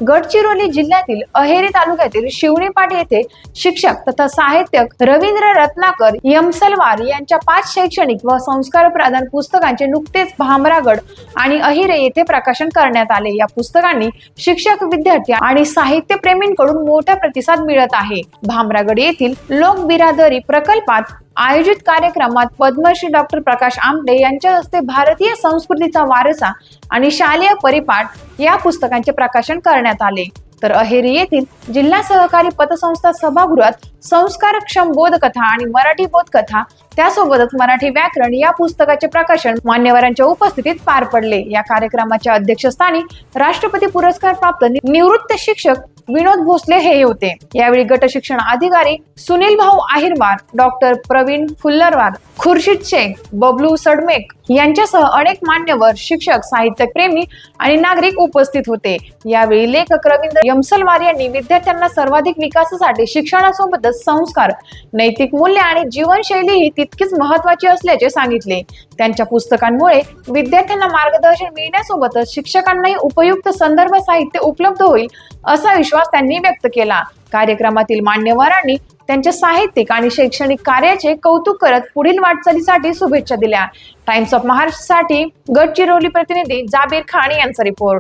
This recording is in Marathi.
गडचिरोली जिल्ह्यातील अहेरी तालुक्यातील शिवणीपाट येथे शिक्षक तथा साहित्यक रवींद्र रत्नाकर यमसलवार यांच्या 5 शैक्षणिक व संस्कार प्रदान पुस्तकांचे नुकतेच भामरागड आणि अहिरे येथे प्रकाशन करण्यात आले। या पुस्तकांनी शिक्षक, विद्यार्थी आणि साहित्य प्रेमींकडून मोठा प्रतिसाद मिळत आहे। भामरागड येथील लोक बिरादरी प्रकल्पात आयोजित कार्यक्रमात पद्मश्री डॉक्टर प्रकाश आमटे यांच्या हस्ते भारतीय संस्कृतीचा वारसा आणि शालेय परिपाठ या पुस्तकांचे प्रकाशन करण्यात आले। तर अहेरी येथील जिल्हा सहकारी पतसंस्था सभागृहात संस्कारक्षम बोधकथा आणि मराठी बोधकथा त्यासोबतच मराठी व्याकरण या पुस्तकाचे प्रकाशन मान्यवरांच्या उपस्थितीत पार पडले। या कार्यक्रमाच्या अध्यक्षस्थानी राष्ट्रपती पुरस्कार प्राप्त निवृत्त शिक्षक विनोद भोसले हे होते। यावेळी गट शिक्षण अधिकारी सुनील भाऊ आहिरवार, डॉक्टर प्रवीण फुल्लरवार, खुर्शीद शेख, बबलू सडमेक यांच्यासह अनेक मान्यवर, शिक्षक, साहित्यप्रेमी आणि नागरिक उपस्थित होते। यावेळी लेखक रवींद्र यमसलवार यांनी विद्यार्थ्यांना सर्वाधिक विकासासाठी शिक्षणासोबतच संस्कार, नैतिक मूल्य आणि जीवनशैली ही तितकीच महत्त्वाची असल्याचे सांगितले। त्यांच्या पुस्तकांमुळे विद्यार्थ्यांना मार्गदर्शन मिळण्यासोबतच शिक्षकांनाही उपयुक्त संदर्भ साहित्य उपलब्ध होईल असा विश्वास त्यांनी व्यक्त केला। कार्यक्रमातील मान्यवरांनी त्यांच्या साहित्यिक आणि शैक्षणिक कार्याचे कौतुक करत पुढील वाटचालीसाठी शुभेच्छा दिल्या। टाइम्स ऑफ महाराष्ट्रसाठी गडचिरोली प्रतिनिधी जाबीर खान यांचा रिपोर्ट।